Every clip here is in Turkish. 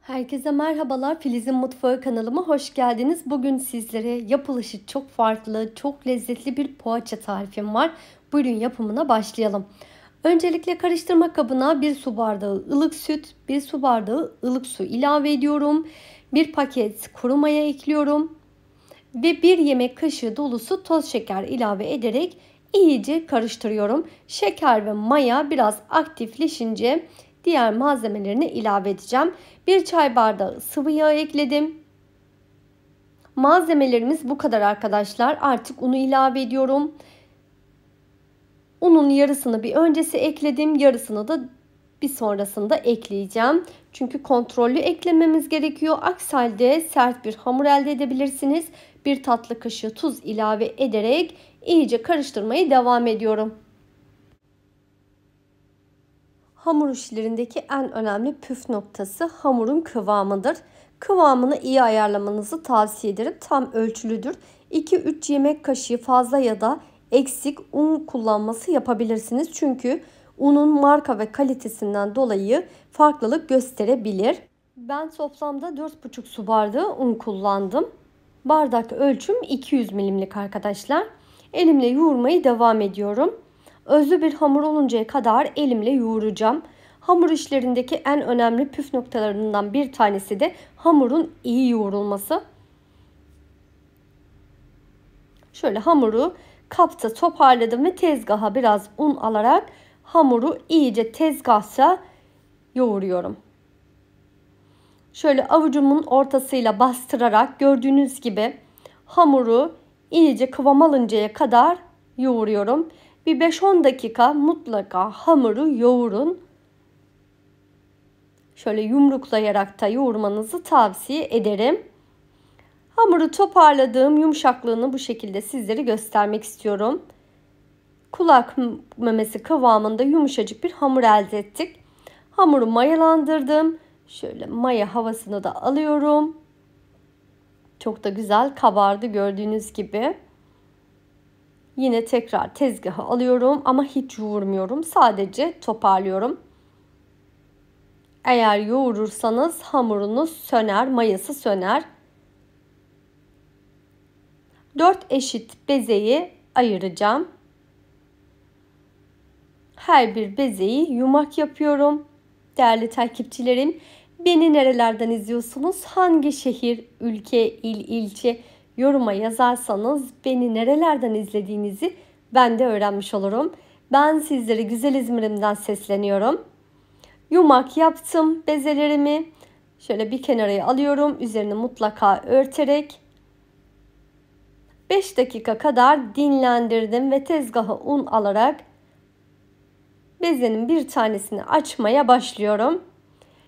Herkese merhabalar. Filiz'in Mutfağı kanalıma hoş geldiniz. Bugün sizlere yapılışı çok farklı, çok lezzetli bir poğaça tarifim var. Buyurun yapımına başlayalım. Öncelikle karıştırma kabına 1 su bardağı ılık süt, 1 su bardağı ılık su ilave ediyorum. 1 paket kuru maya ekliyorum. Ve 1 yemek kaşığı dolusu toz şeker ilave ederek iyice karıştırıyorum. Şeker ve maya biraz aktifleşince diğer malzemelerini ilave edeceğim. 1 çay bardağı sıvı yağ ekledim. Malzemelerimiz bu kadar arkadaşlar. Artık unu ilave ediyorum. Unun yarısını bir öncesi ekledim. Yarısını da bir sonrasında ekleyeceğim. Çünkü kontrollü eklememiz gerekiyor. Aksi halde sert bir hamur elde edebilirsiniz. 1 tatlı kaşığı tuz ilave ederek iyice karıştırmaya devam ediyorum. Hamur işlerindeki en önemli püf noktası hamurun kıvamıdır. Kıvamını iyi ayarlamanızı tavsiye ederim. Tam ölçülüdür. 2-3 yemek kaşığı fazla ya da eksik un kullanması yapabilirsiniz. Çünkü unun marka ve kalitesinden dolayı farklılık gösterebilir. Ben toplamda 4,5 su bardağı un kullandım. Bardak ölçüm 200 milimlik arkadaşlar. Elimle yoğurmaya devam ediyorum. Özlü bir hamur oluncaya kadar elimle yoğuracağım. Hamur işlerindeki en önemli püf noktalarından bir tanesi de hamurun iyi yoğrulması. Şöyle hamuru kapta toparladım ve tezgaha biraz un alarak hamuru iyice tezgahta yoğuruyorum. Şöyle avucumun ortasıyla bastırarak gördüğünüz gibi hamuru iyice kıvam alıncaya kadar yoğuruyorum. Bir 5-10 dakika mutlaka hamuru yoğurun. Şöyle yumruklayarak da yoğurmanızı tavsiye ederim. Hamuru toparladığım yumuşaklığını bu şekilde sizlere göstermek istiyorum. Kulak memesi kıvamında yumuşacık bir hamur elde ettik. Hamuru mayalandırdım. Şöyle maya havasını da alıyorum. Çok da güzel kabardı gördüğünüz gibi. Yine tekrar tezgaha alıyorum ama hiç yoğurmuyorum. Sadece toparlıyorum. Eğer yoğurursanız hamurunuz söner, mayası söner. 4 eşit bezeyi ayıracağım. Her bir bezeyi yumak yapıyorum. Değerli takipçilerim, beni nerelerden izliyorsunuz? Hangi şehir, ülke, il, ilçe yoruma yazarsanız beni nerelerden izlediğinizi ben de öğrenmiş olurum. Ben sizlere güzel İzmir'imden sesleniyorum. Yumak yaptım bezelerimi. Şöyle bir kenara alıyorum. Üzerini mutlaka örterek 5 dakika kadar dinlendirdim ve tezgaha un alarak bezenin bir tanesini açmaya başlıyorum.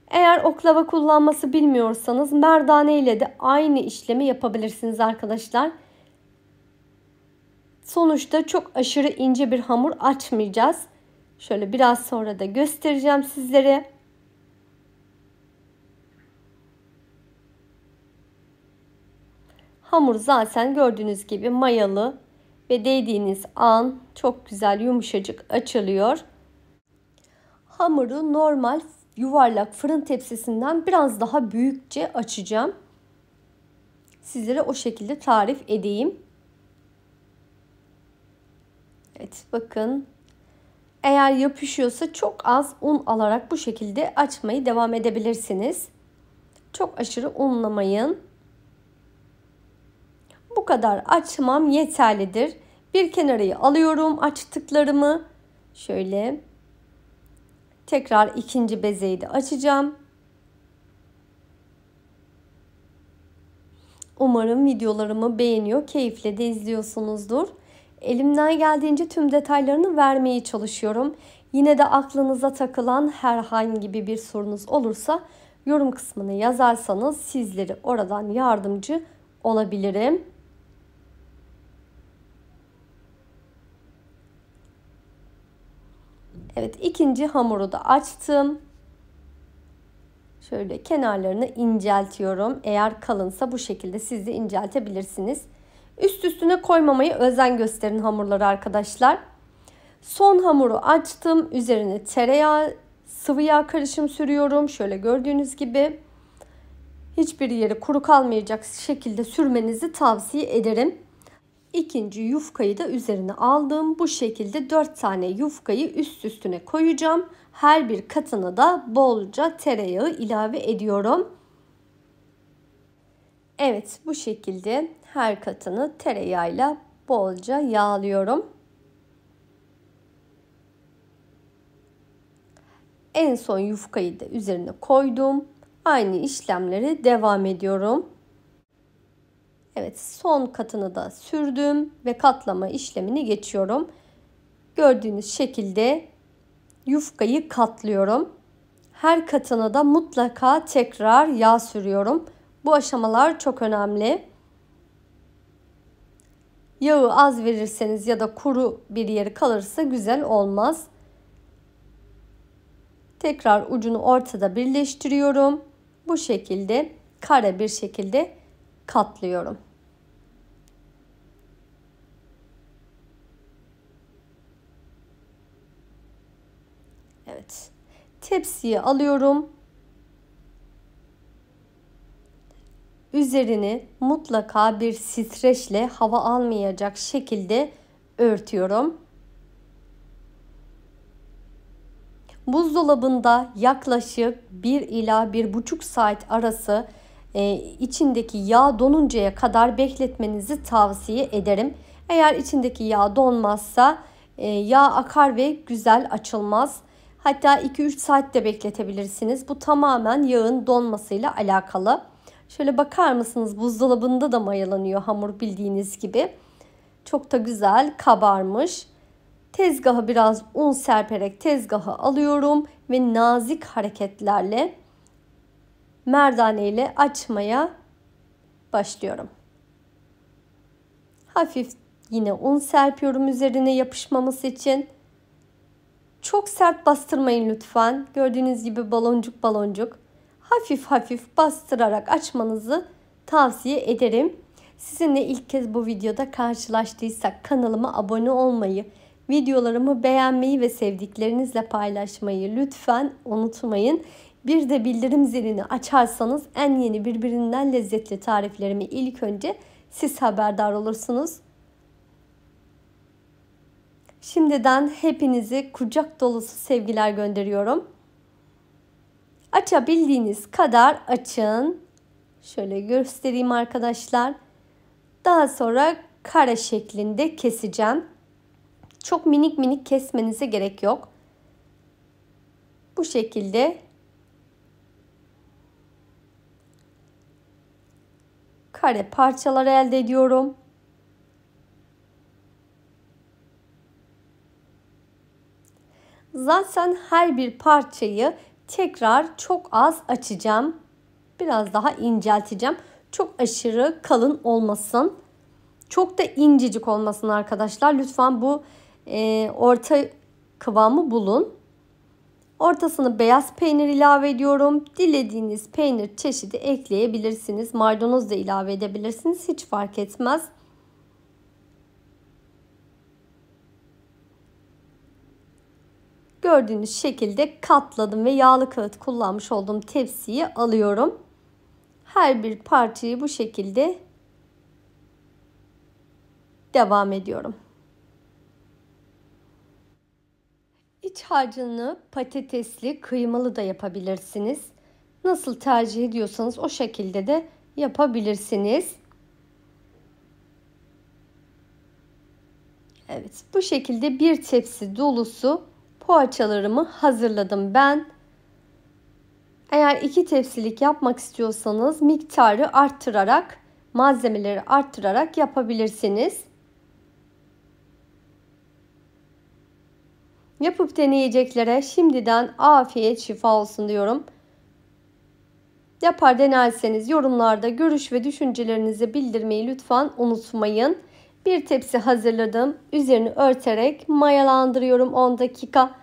Eğer oklava kullanması bilmiyorsanız merdane ile de aynı işlemi yapabilirsiniz arkadaşlar. Sonuçta çok aşırı ince bir hamur açmayacağız. Şöyle biraz sonra da göstereceğim sizlere. Hamur zaten gördüğünüz gibi mayalı ve değdiğiniz an çok güzel yumuşacık açılıyor. Hamuru normal yuvarlak fırın tepsisinden biraz daha büyükçe açacağım. Sizlere o şekilde tarif edeyim. Evet bakın. Eğer yapışıyorsa çok az un alarak bu şekilde açmayı devam edebilirsiniz. Çok aşırı unlamayın. Bu kadar açmam yeterlidir. Bir kenarıyı alıyorum açtıklarımı. Şöyle. Tekrar ikinci bezeyi de açacağım. Umarım videolarımı beğeniyor, keyifle de izliyorsunuzdur. Elimden geldiğince tüm detaylarını vermeye çalışıyorum. Yine de aklınıza takılan herhangi bir sorunuz olursa yorum kısmına yazarsanız sizlere oradan yardımcı olabilirim. Evet, ikinci hamuru da açtım. Şöyle kenarlarını inceltiyorum. Eğer kalınsa bu şekilde siz de inceltebilirsiniz. Üst üstüne koymamaya özen gösterin hamurları arkadaşlar. Son hamuru açtım. Üzerine tereyağı, sıvı yağ karışım sürüyorum. Şöyle gördüğünüz gibi. Hiçbir yeri kuru kalmayacak şekilde sürmenizi tavsiye ederim. İkinci yufkayı da üzerine aldım. Bu şekilde 4 tane yufkayı üst üstüne koyacağım. Her bir katına da bolca tereyağı ilave ediyorum. Evet, bu şekilde her katını tereyağıyla bolca yağlıyorum. En son yufkayı da üzerine koydum. Aynı işlemleri devam ediyorum. Evet, son katını da sürdüm ve katlama işlemini geçiyorum. Gördüğünüz şekilde yufkayı katlıyorum. Her katına da mutlaka tekrar yağ sürüyorum. Bu aşamalar çok önemli. Yağı az verirseniz ya da kuru bir yeri kalırsa güzel olmaz. Tekrar ucunu ortada birleştiriyorum. Bu şekilde kare bir şekilde katlıyorum. Evet. Tepsiye alıyorum. Üzerini mutlaka bir streçle hava almayacak şekilde örtüyorum. Buzdolabında yaklaşık 1 ila 1,5 saat arası içindeki yağ donuncaya kadar bekletmenizi tavsiye ederim. Eğer içindeki yağ donmazsa yağ akar ve güzel açılmaz. Hatta 2-3 saat de bekletebilirsiniz. Bu tamamen yağın donmasıyla alakalı. Şöyle bakar mısınız? Buzdolabında da mayalanıyor hamur bildiğiniz gibi. Çok da güzel kabarmış. Tezgaha biraz un serperek tezgahı alıyorum ve nazik hareketlerle merdane ile açmaya başlıyorum. Hafif yine un serpiyorum üzerine yapışmaması için. Çok sert bastırmayın lütfen. Gördüğünüz gibi baloncuk baloncuk. Hafif hafif bastırarak açmanızı tavsiye ederim. Sizinle ilk kez bu videoda karşılaştıysak kanalıma abone olmayı, videolarımı beğenmeyi ve sevdiklerinizle paylaşmayı lütfen unutmayın. Bir de bildirim zilini açarsanız en yeni birbirinden lezzetli tariflerimi ilk önce siz haberdar olursunuz. Şimdiden hepinize kucak dolusu sevgiler gönderiyorum. Açabildiğiniz kadar açın. Şöyle göstereyim arkadaşlar. Daha sonra kare şeklinde keseceğim. Çok minik minik kesmenize gerek yok. Bu şekilde kare parçalar elde ediyorum. Zaten her bir parçayı tekrar çok az açacağım. Biraz daha incelteceğim. Çok aşırı kalın olmasın. Çok da incecik olmasın arkadaşlar. Lütfen bu orta kıvamı bulun. Ortasını beyaz peynir ilave ediyorum. Dilediğiniz peynir çeşidi ekleyebilirsiniz. Maydanoz da ilave edebilirsiniz. Hiç fark etmez. Gördüğünüz şekilde katladım ve yağlı kağıt kullanmış olduğum tepsiye alıyorum. Her bir parçayı bu şekilde devam ediyorum. İç harcını patatesli, kıymalı da yapabilirsiniz. Nasıl tercih ediyorsanız o şekilde de yapabilirsiniz. Evet, bu şekilde bir tepsi dolusu poğaçalarımı hazırladım ben. Eğer 2 tepsilik yapmak istiyorsanız miktarı arttırarak, malzemeleri arttırarak yapabilirsiniz. Yapıp deneyeceklere şimdiden afiyet şifa olsun diyorum. Yapar denerseniz yorumlarda görüş ve düşüncelerinizi bildirmeyi lütfen unutmayın. Bir tepsi hazırladım. Üzerini örterek mayalandırıyorum 10 dakika.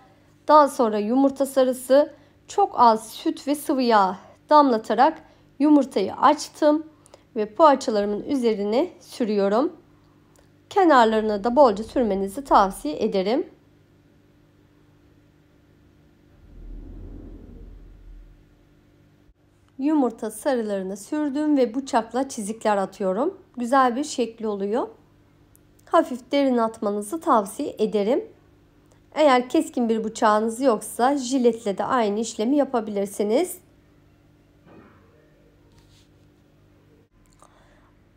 Daha sonra yumurta sarısı, çok az süt ve sıvı yağ damlatarak yumurtayı açtım ve poğaçalarımın üzerine sürüyorum. Kenarlarına da bolca sürmenizi tavsiye ederim. Yumurta sarılarını sürdüm ve bıçakla çizikler atıyorum. Güzel bir şekli oluyor. Hafif derin atmanızı tavsiye ederim. Eğer keskin bir bıçağınız yoksa jiletle de aynı işlemi yapabilirsiniz.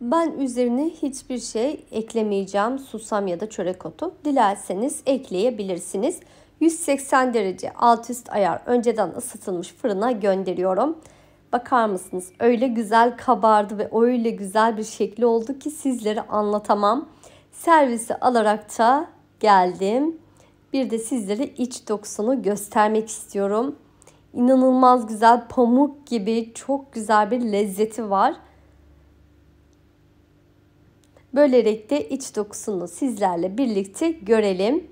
Ben üzerine hiçbir şey eklemeyeceğim. Susam ya da çörek otu. Dilerseniz ekleyebilirsiniz. 180 derece alt üst ayar önceden ısıtılmış fırına gönderiyorum. Bakar mısınız? Öyle güzel kabardı ve öyle güzel bir şekli oldu ki sizlere anlatamam. Servisi alarak da geldim. Bir de sizlere iç dokusunu göstermek istiyorum. İnanılmaz güzel, pamuk gibi çok güzel bir lezzeti var. Bölerek de iç dokusunu sizlerle birlikte görelim.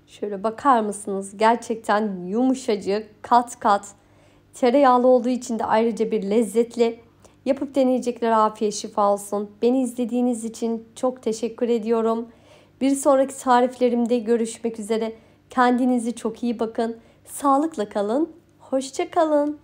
Şöyle bakar mısınız? Gerçekten yumuşacık, kat kat. Tereyağlı olduğu için de ayrıca bir lezzetli. Yapıp deneyeceklere afiyet şifa olsun. Beni izlediğiniz için çok teşekkür ediyorum. Bir sonraki tariflerimde görüşmek üzere. Kendinize çok iyi bakın. Sağlıkla kalın. Hoşça kalın.